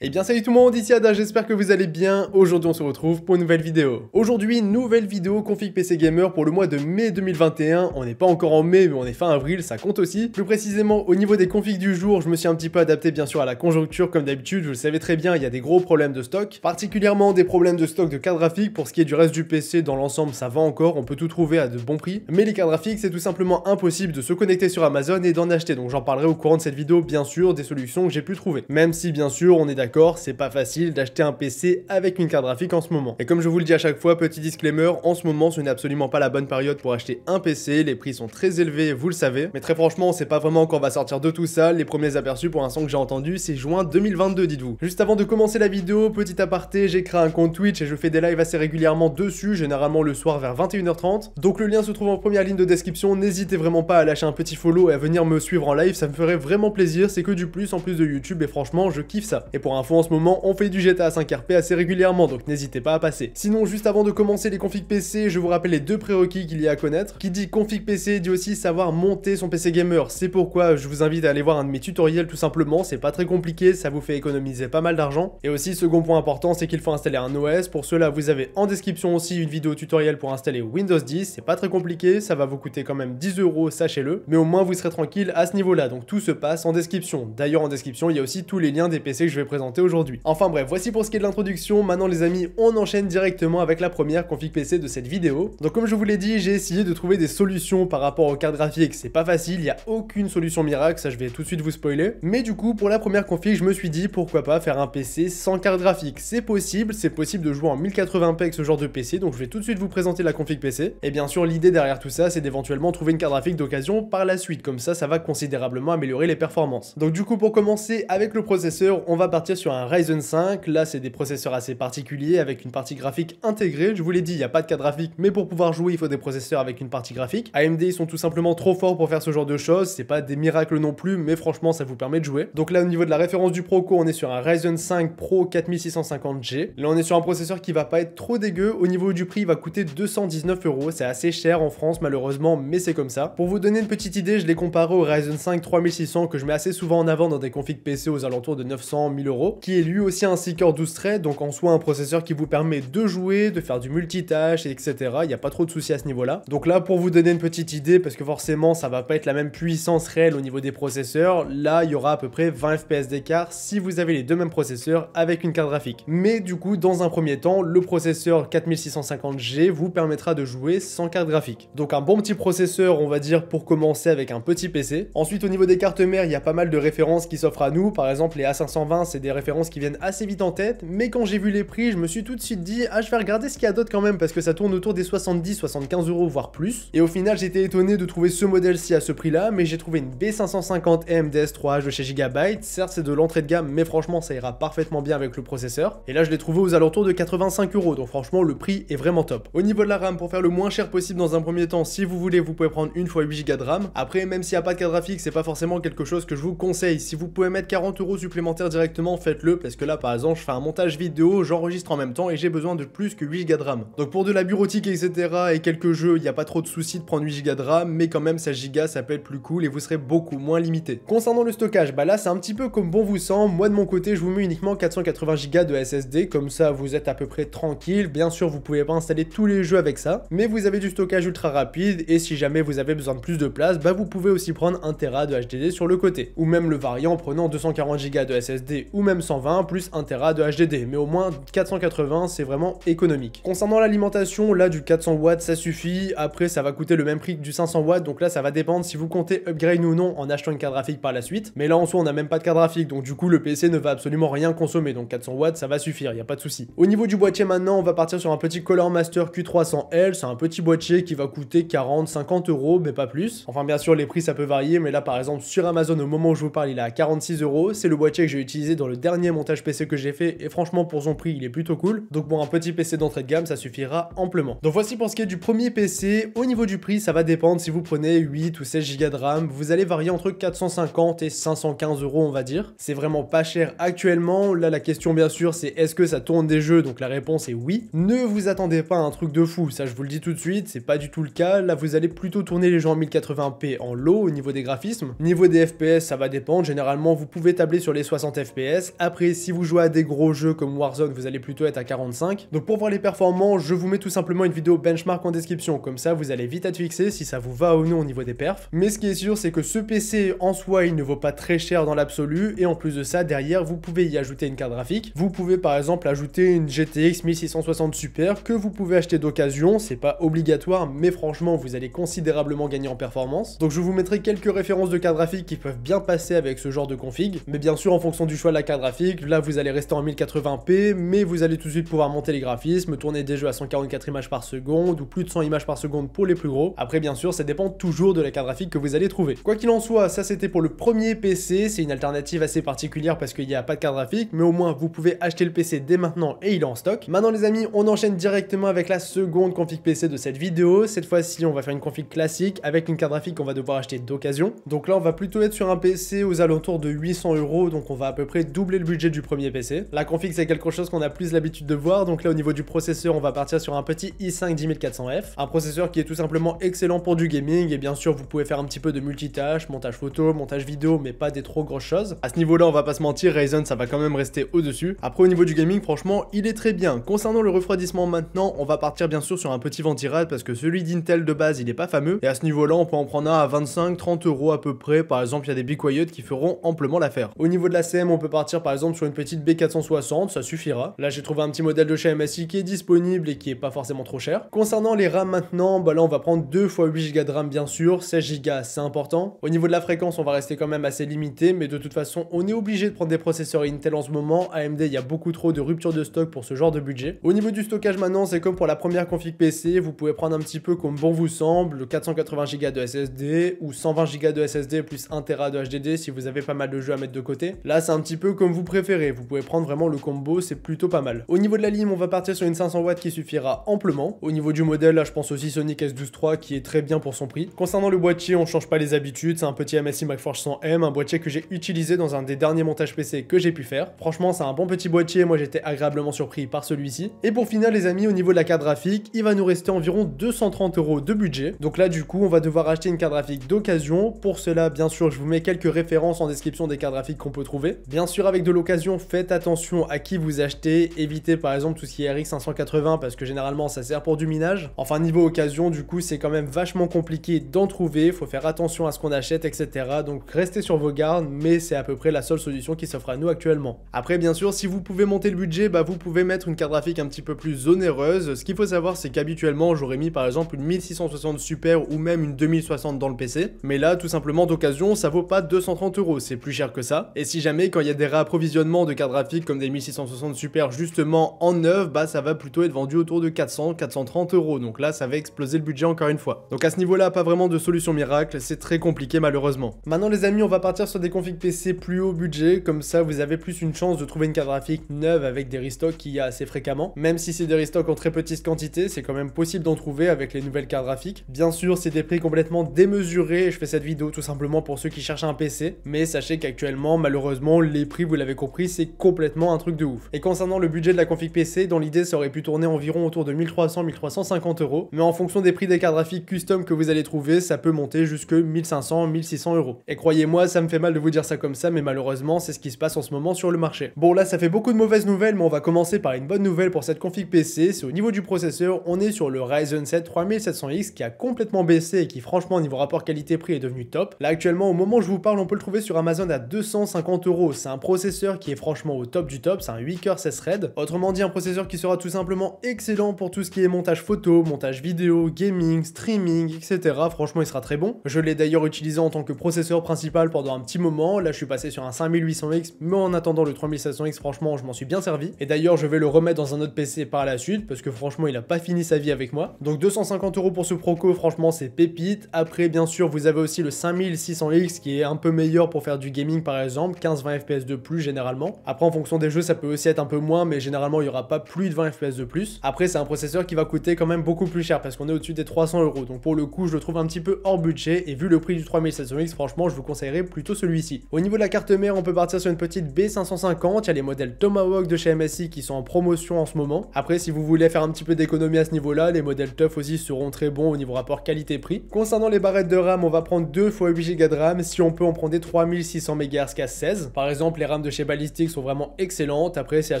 Eh bien salut tout le monde, ici Ada, j'espère que vous allez bien. Aujourd'hui on se retrouve pour une nouvelle vidéo. Aujourd'hui, nouvelle vidéo config PC Gamer pour le mois de mai 2021. On n'est pas encore en mai, mais on est fin avril, ça compte aussi. Plus précisément, au niveau des configs du jour, je me suis un petit peu adapté bien sûr à la conjoncture comme d'habitude. Vous le savez très bien, il y a des gros problèmes de stock. Particulièrement des problèmes de stock de cartes graphiques. Pour ce qui est du reste du PC, dans l'ensemble ça va encore, on peut tout trouver à de bons prix. Mais les cartes graphiques, c'est tout simplement impossible de se connecter sur Amazon et d'en acheter. Donc j'en parlerai au courant de cette vidéo bien sûr des solutions que j'ai pu trouver. Même si bien sûr on est d'accord, c'est pas facile d'acheter un PC avec une carte graphique en ce moment. Et comme je vous le dis à chaque fois, petit disclaimer, en ce moment ce n'est absolument pas la bonne période pour acheter un PC, les prix sont très élevés, vous le savez, mais très franchement on sait pas vraiment quand on va sortir de tout ça. Les premiers aperçus pour l'instant que j'ai entendu c'est juin 2022, dites-vous. Juste avant de commencer la vidéo, petit aparté, j'ai créé un compte Twitch et je fais des lives assez régulièrement dessus, généralement le soir vers 21h30, donc le lien se trouve en première ligne de description. N'hésitez vraiment pas à lâcher un petit follow et à venir me suivre en live, ça me ferait vraiment plaisir, c'est que du plus en plus de YouTube et franchement je kiffe ça. Et pour info, en ce moment on fait du GTA 5 RP assez régulièrement, donc n'hésitez pas à passer. Sinon, juste avant de commencer les configs PC, je vous rappelle les deux prérequis qu'il y a à connaître. Qui dit config PC dit aussi savoir monter son PC gamer. C'est pourquoi je vous invite à aller voir un de mes tutoriels tout simplement, c'est pas très compliqué, ça vous fait économiser pas mal d'argent. Et aussi, second point important, c'est qu'il faut installer un OS. Pour cela, vous avez en description aussi une vidéo tutoriel pour installer Windows 10. C'est pas très compliqué, ça va vous coûter quand même 10 €, sachez-le. Mais au moins, vous serez tranquille à ce niveau-là, donc tout se passe en description. D'ailleurs, en description, il y a aussi tous les liens des PC que je vais présenter aujourd'hui. Enfin bref, voici pour ce qui est de l'introduction. Maintenant les amis, on enchaîne directement avec la première config PC de cette vidéo. Donc comme je vous l'ai dit, j'ai essayé de trouver des solutions par rapport aux cartes graphiques. C'est pas facile, il n'y a aucune solution miracle, ça je vais tout de suite vous spoiler. Mais du coup, pour la première config, je me suis dit pourquoi pas faire un PC sans carte graphique. C'est possible de jouer en 1080p avec ce genre de PC, donc je vais tout de suite vous présenter la config PC. Et bien sûr, l'idée derrière tout ça, c'est d'éventuellement trouver une carte graphique d'occasion par la suite, comme ça va considérablement améliorer les performances. Donc du coup, pour commencer avec le processeur, on va partir sur un Ryzen 5. Là, c'est des processeurs assez particulier avec une partie graphique intégrée. Je vous l'ai dit, il n'y a pas de carte graphique, mais pour pouvoir jouer, il faut des processeurs avec une partie graphique. AMD, ils sont tout simplement trop forts pour faire ce genre de choses. C'est pas des miracles non plus, mais franchement, ça vous permet de jouer. Donc là, au niveau de la référence du Proco, on est sur un Ryzen 5 Pro 4650G. Là, on est sur un processeur qui va pas être trop dégueu. Au niveau du prix, il va coûter 219 €. C'est assez cher en France, malheureusement, mais c'est comme ça. Pour vous donner une petite idée, je l'ai comparé au Ryzen 5 3600 que je mets assez souvent en avant dans des configs PC aux alentours de 900-1000 €, qui est lui aussi un 6 core 12 threads, donc en soi un processeur qui vous permet de jouer, de faire du multitâche, etc. Il n'y a pas trop de soucis à ce niveau-là. Donc là, pour vous donner une petite idée, parce que forcément, ça va pas être la même puissance réelle au niveau des processeurs, là, il y aura à peu près 20 FPS d'écart si vous avez les deux mêmes processeurs avec une carte graphique. Mais du coup, dans un premier temps, le processeur 4650G vous permettra de jouer sans carte graphique. Donc un bon petit processeur, on va dire, pour commencer avec un petit PC. Ensuite, au niveau des cartes mères, il y a pas mal de références qui s'offrent à nous. Par exemple, les A520, c'est des références qui viennent assez vite en tête, mais quand j'ai vu les prix, je me suis tout de suite dit ah, je vais regarder ce qu'il y a d'autre quand même, parce que ça tourne autour des 70-75 € voire plus. Et au final, j'étais étonné de trouver ce modèle-ci à ce prix-là, mais j'ai trouvé une B550 AMD S3H de chez Gigabyte. Certes, c'est de l'entrée de gamme, mais franchement, ça ira parfaitement bien avec le processeur. Et là, je l'ai trouvé aux alentours de 85 €, donc franchement, le prix est vraiment top. Au niveau de la RAM, pour faire le moins cher possible dans un premier temps, si vous voulez, vous pouvez prendre une fois 8 Go de RAM. Après, même s'il n'y a pas de carte graphique, c'est pas forcément quelque chose que je vous conseille. Si vous pouvez mettre 40 € supplémentaires directement, faites-le, parce que là, par exemple, je fais un montage vidéo, j'enregistre en même temps et j'ai besoin de plus que 8 Go de RAM. Donc pour de la bureautique, etc. et quelques jeux, il n'y a pas trop de soucis de prendre 8 Go de RAM, mais quand même 16 Go ça peut être plus cool et vous serez beaucoup moins limité. Concernant le stockage, bah là c'est un petit peu comme bon vous semble. Moi de mon côté, je vous mets uniquement 480 Go de SSD, comme ça vous êtes à peu près tranquille. Bien sûr, vous pouvez pas installer tous les jeux avec ça, mais vous avez du stockage ultra rapide et si jamais vous avez besoin de plus de place, bah vous pouvez aussi prendre 1 Tera de HDD sur le côté. Ou même le variant en prenant 240 Go de SSD ou même 120 plus 1 Tera de HDD, mais au moins 480 c'est vraiment économique. Concernant l'alimentation, là du 400 watts ça suffit, après ça va coûter le même prix que du 500 watts, donc là ça va dépendre si vous comptez upgrade ou non en achetant une carte graphique par la suite, mais là en soi on n'a même pas de carte graphique, donc du coup le PC ne va absolument rien consommer, donc 400 watts ça va suffire, y a pas de souci. Au niveau du boîtier maintenant, on va partir sur un petit Color Master Q300L, c'est un petit boîtier qui va coûter 40-50 €, mais pas plus. Enfin bien sûr les prix ça peut varier, mais là par exemple sur Amazon au moment où je vous parle il est à 46 €, c'est le boîtier que j'ai utilisé dans le dernier montage PC que j'ai fait, et franchement pour son prix il est plutôt cool, donc bon un petit PC d'entrée de gamme ça suffira amplement. Donc voici pour ce qui est du premier PC. Au niveau du prix ça va dépendre si vous prenez 8 ou 16 Go de RAM, vous allez varier entre 450 et 515 € on va dire. C'est vraiment pas cher actuellement. Là la question bien sûr c'est est-ce que ça tourne des jeux, donc la réponse est oui. Ne vous attendez pas à un truc de fou, ça je vous le dis tout de suite, c'est pas du tout le cas. Là vous allez plutôt tourner les jeux en 1080p en low au niveau des graphismes. Niveau des FPS ça va dépendre, généralement vous pouvez tabler sur les 60 FPS. FPS. Après, si vous jouez à des gros jeux comme Warzone, vous allez plutôt être à 45. Donc pour voir les performances, je vous mets tout simplement une vidéo benchmark en description. Comme ça, vous allez vite être fixé si ça vous va ou non au niveau des perfs. Mais ce qui est sûr, c'est que ce PC en soi, il ne vaut pas très cher dans l'absolu. Et en plus de ça, derrière, vous pouvez y ajouter une carte graphique. Vous pouvez par exemple ajouter une GTX 1660 Super que vous pouvez acheter d'occasion. C'est pas obligatoire, mais franchement, vous allez considérablement gagner en performance. Donc je vous mettrai quelques références de cartes graphiques qui peuvent bien passer avec ce genre de config. Mais bien sûr, en fonction du choix de la carte graphique, là vous allez rester en 1080p, mais vous allez tout de suite pouvoir monter les graphismes, tourner des jeux à 144 images par seconde ou plus de 100 images par seconde pour les plus gros. Après, bien sûr, ça dépend toujours de la carte graphique que vous allez trouver. Quoi qu'il en soit, ça c'était pour le premier PC. C'est une alternative assez particulière parce qu'il n'y a pas de carte graphique, mais au moins vous pouvez acheter le PC dès maintenant et il est en stock. Maintenant les amis, on enchaîne directement avec la seconde config PC de cette vidéo. Cette fois-ci, on va faire une config classique avec une carte graphique qu'on va devoir acheter d'occasion. Donc là, on va plutôt être sur un PC aux alentours de 800 €, donc on va à peu près doubler le budget du premier PC. La config, c'est quelque chose qu'on a plus l'habitude de voir. Donc là, au niveau du processeur, on va partir sur un petit i5 10400F, un processeur qui est tout simplement excellent pour du gaming. Et bien sûr, vous pouvez faire un petit peu de multitâche, montage photo, montage vidéo, mais pas des trop grosses choses. À ce niveau-là, on va pas se mentir, Ryzen, ça va quand même rester au-dessus. Après, au niveau du gaming, franchement, il est très bien. Concernant le refroidissement maintenant, on va partir bien sûr sur un petit ventirad parce que celui d'Intel de base, il est pas fameux. Et à ce niveau-là, on peut en prendre un à 25-30 € à peu près. Par exemple, il y a des Be Quiet qui feront amplement l'affaire. Au niveau de la CM, on peut partir par exemple sur une petite B460, ça suffira. Là, j'ai trouvé un petit modèle de chez MSI qui est disponible et qui est pas forcément trop cher. Concernant les RAM maintenant, bah là, on va prendre 2 x 8 Go de RAM bien sûr, 16 Go, c'est important. Au niveau de la fréquence, on va rester quand même assez limité, mais de toute façon, on est obligé de prendre des processeurs Intel en ce moment. AMD, il y a beaucoup trop de rupture de stock pour ce genre de budget. Au niveau du stockage maintenant, c'est comme pour la première config PC, vous pouvez prendre un petit peu comme bon vous semble, 480 Go de SSD ou 120 Go de SSD plus 1 Tera de HDD si vous avez pas mal de jeux à mettre de côté. Là, c'est un petit peu comme vous préférez, vous pouvez prendre vraiment le combo, c'est plutôt pas mal. Au niveau de la lime, on va partir sur une 500 watts qui suffira amplement. Au niveau du modèle, là, je pense aussi Sonic S12 III qui est très bien pour son prix. Concernant le boîtier, on change pas les habitudes, c'est un petit MSI MacForge 100M, un boîtier que j'ai utilisé dans un des derniers montages PC que j'ai pu faire. Franchement, c'est un bon petit boîtier, moi j'étais agréablement surpris par celui-ci. Et pour finir les amis, au niveau de la carte graphique, il va nous rester environ 230 € de budget. Donc là du coup, on va devoir acheter une carte graphique d'occasion. Pour cela, bien sûr, je vous mets quelques références en description des cartes graphiques qu'on peut trouver. Bien sûr, avec de l'occasion, faites attention à qui vous achetez. Évitez par exemple tout ce qui est RX 580 parce que généralement ça sert pour du minage. Enfin, niveau occasion, du coup, c'est quand même vachement compliqué d'en trouver. Faut faire attention à ce qu'on achète, etc. Donc restez sur vos gardes, mais c'est à peu près la seule solution qui s'offre à nous actuellement. Après, bien sûr, si vous pouvez monter le budget, bah vous pouvez mettre une carte graphique un petit peu plus onéreuse. Ce qu'il faut savoir, c'est qu'habituellement, j'aurais mis par exemple une 1660 Super ou même une 2060 dans le PC. Mais là, tout simplement d'occasion, ça vaut pas 230 €, c'est plus cher que ça. Et si jamais, quand il y a des réapprovisionnements de cartes graphiques comme des 1660 Super justement en neuf, bah ça va plutôt être vendu autour de 400-430 €. Donc là, ça va exploser le budget encore une fois. Donc à ce niveau-là, pas vraiment de solution miracle, c'est très compliqué malheureusement. Maintenant les amis, on va partir sur des configs PC plus haut budget, comme ça vous avez plus une chance de trouver une carte graphique neuve avec des restocks qu'il y a assez fréquemment. Même si c'est des restocks en très petite quantité, c'est quand même possible d'en trouver avec les nouvelles cartes graphiques. Bien sûr, c'est des prix complètement démesurés et je fais cette vidéo tout simplement pour ceux qui cherchent un PC, mais sachez qu'actuellement, malheureusement, les prix, vous l'avez compris, c'est complètement un truc de ouf. Et concernant le budget de la config PC, dans l'idée, ça aurait pu tourner environ autour de 1300-1350 €, mais en fonction des prix des cartes graphiques custom que vous allez trouver, ça peut monter jusque 1500-1600 €. Et croyez-moi, ça me fait mal de vous dire ça comme ça, mais malheureusement, c'est ce qui se passe en ce moment sur le marché. Bon, là, ça fait beaucoup de mauvaises nouvelles, mais on va commencer par une bonne nouvelle pour cette config PC. C'est au niveau du processeur, on est sur le Ryzen 7 3700X qui a complètement baissé et qui, franchement, au niveau rapport qualité-prix, est devenu top. Là, actuellement, au moment où je vous parle, on peut le trouver sur Amazon à 250 €. C'est un processeur qui est franchement au top du top, c'est un 8 coeurs 16 threads. Autrement dit, un processeur qui sera tout simplement excellent pour tout ce qui est montage photo, montage vidéo, gaming, streaming, etc. Franchement, il sera très bon. Je l'ai d'ailleurs utilisé en tant que processeur principal pendant un petit moment. Là, je suis passé sur un 5800X, mais en attendant le 3700X, franchement, je m'en suis bien servi. Et d'ailleurs, je vais le remettre dans un autre PC par la suite, parce que franchement, il a pas fini sa vie avec moi. Donc 250 € pour ce Proco, franchement, c'est pépite. Après, bien sûr, vous avez aussi le 5600X qui est un peu meilleur pour faire du gaming, par exemple, 15-20 FPS de plus généralement. Après, en fonction des jeux, ça peut aussi être un peu moins, mais généralement, il n'y aura pas plus de 20 FPS de plus. Après, c'est un processeur qui va coûter quand même beaucoup plus cher, parce qu'on est au-dessus des 300 €. Donc pour le coup, je le trouve un petit peu hors budget, et vu le prix du 3700X, franchement, je vous conseillerais plutôt celui-ci. Au niveau de la carte mère, on peut partir sur une petite B550. Il y a les modèles Tomahawk de chez MSI qui sont en promotion en ce moment. Après, si vous voulez faire un petit peu d'économie à ce niveau-là, les modèles TUF aussi seront très bons au niveau rapport qualité-prix. Concernant les barrettes de RAM, on va prendre 2 x 8 Go de RAM. Si on peut, on prend des 3600 MHz Cas 16. Par exemple, les RAM rames de chez Ballistic sont vraiment excellentes. Après, si elles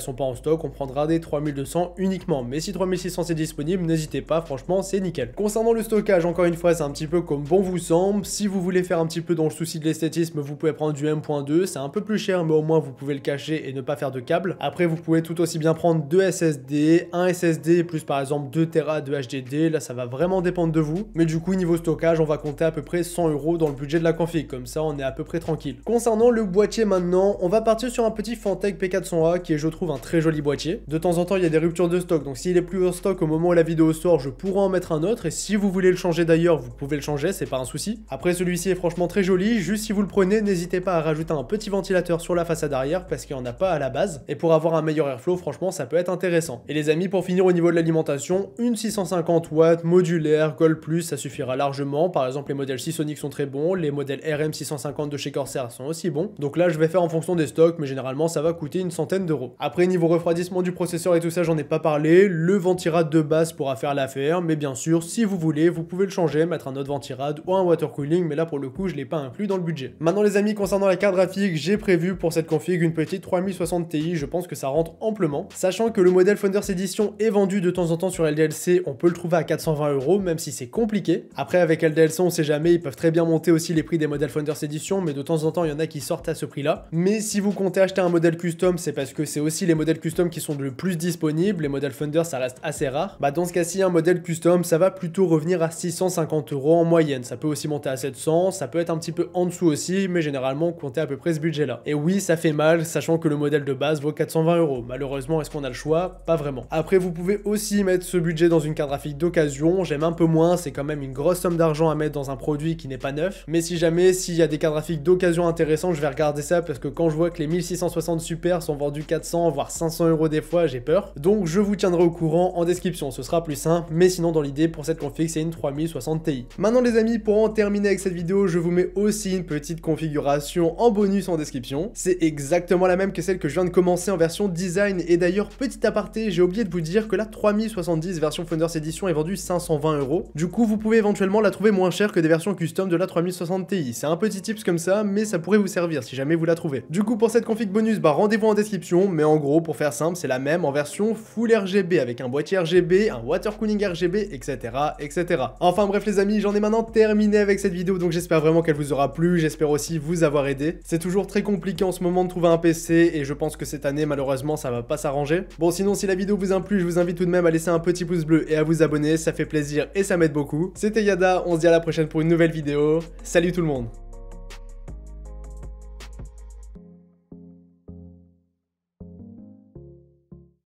sont pas en stock, on prendra des 3200 uniquement. Mais si 3600 c'est disponible, n'hésitez pas, franchement, c'est nickel. Concernant le stockage, encore une fois, c'est un petit peu comme bon vous semble. Si vous voulez faire un petit peu dans le souci de l'esthétisme, vous pouvez prendre du M.2. C'est un peu plus cher, mais au moins vous pouvez le cacher et ne pas faire de câble. Après, vous pouvez tout aussi bien prendre 2 SSD, un SSD plus par exemple 2 Tera de HDD. Là, ça va vraiment dépendre de vous. Mais du coup, niveau stockage, on va compter à peu près 100 € dans le budget de la config. Comme ça, on est à peu près tranquille. Concernant le boîtier maintenant, on va partir sur un petit Fantech P400A qui est, je trouve, un très joli boîtier. De temps en temps, il y a des ruptures de stock. Donc, s'il est plus en stock au moment où la vidéo sort, je pourrais en mettre un autre. Et si vous voulez le changer d'ailleurs, vous pouvez le changer, c'est pas un souci. Après, celui-ci est franchement très joli. Juste si vous le prenez, n'hésitez pas à rajouter un petit ventilateur sur la façade arrière parce qu'il n'y en a pas à la base. Et pour avoir un meilleur airflow, franchement, ça peut être intéressant. Et les amis, pour finir au niveau de l'alimentation, une 650 watts modulaire Gold Plus, ça suffira largement. Par exemple, les modèles Seasonic sont très bons, les modèles RM 650 de chez Corsair sont aussi bons. Donc là, je vais faire en fonction des stocks, mais généralement, ça va coûter une centaine d'euros. Après, niveau refroidissement du processeur et tout ça, j'en ai pas parlé. Le ventirad de base pourra faire l'affaire, mais bien sûr, si vous voulez, vous pouvez le changer, mettre un autre ventirad ou un water cooling, mais là, pour le coup, je l'ai pas inclus dans le budget. Maintenant, les amis, concernant la carte graphique, j'ai prévu pour cette config une petite 3060 Ti. Je pense que ça rentre amplement. Sachant que le modèle Founders Edition est vendu de temps en temps sur LDLC, on peut le trouver à 420 €, même si c'est compliqué. Après, avec LDLC, on sait jamais, ils peuvent très bien monter aussi les prix des modèles Founders Edition, mais de temps en temps, il y en a qui sortent à ce prix-là. Mais si vous comptez acheter un modèle custom, c'est parce que c'est aussi les modèles custom qui sont le plus disponibles. Les modèles Founders, ça reste assez rare. Bah, dans ce cas-ci, un modèle custom, ça va plutôt revenir à 650 € en moyenne. Ça peut aussi monter à 700, ça peut être un petit peu en dessous aussi, mais généralement, comptez à peu près ce budget-là. Et oui, ça fait mal, sachant que le modèle de base vaut 420 €. Malheureusement, est-ce qu'on a le choix? Pas vraiment. Après, vous pouvez aussi mettre ce budget dans une carte graphique d'occasion. J'aime un peu moins, c'est quand même une grosse somme d'argent à mettre dans un produit qui n'est pas neuf. Mais si jamais, s'il y a des cartes graphiques d'occasion intéressantes, je vais regarder ça parce que quand je vois que les 1660 Super sont vendus 400 voire 500 € des fois, j'ai peur. Donc je vous tiendrai au courant en description, ce sera plus simple. Mais sinon, dans l'idée, pour cette config, c'est une 3060 Ti. Maintenant les amis, pour en terminer avec cette vidéo, je vous mets aussi une petite configuration en bonus en description. C'est exactement la même que celle que je viens de commencer en version design. Et d'ailleurs, petit aparté, j'ai oublié de vous dire que la 3070 version Founders Edition est vendue 520 €. Du coup, vous pouvez éventuellement la trouver moins chère que des versions custom de la 3060 Ti. C'est un petit tips comme ça, mais ça pourrait vous servir si jamais vous la trouvez. Du coup, pour cette config bonus, bah rendez-vous en description. Mais en gros, pour faire simple, c'est la même en version full RGB avec un boîtier RGB, un water cooling RGB, etc. etc. Enfin bref les amis, j'en ai maintenant terminé avec cette vidéo, donc j'espère vraiment qu'elle vous aura plu, j'espère aussi vous avoir aidé. C'est toujours très compliqué en ce moment de trouver un PC et je pense que cette année malheureusement ça va pas s'arranger. Bon sinon si la vidéo vous a plu, je vous invite tout de même à laisser un petit pouce bleu et à vous abonner, ça fait plaisir et ça m'aide beaucoup. C'était Yada, on se dit à la prochaine pour une nouvelle vidéo. Salut tout le monde.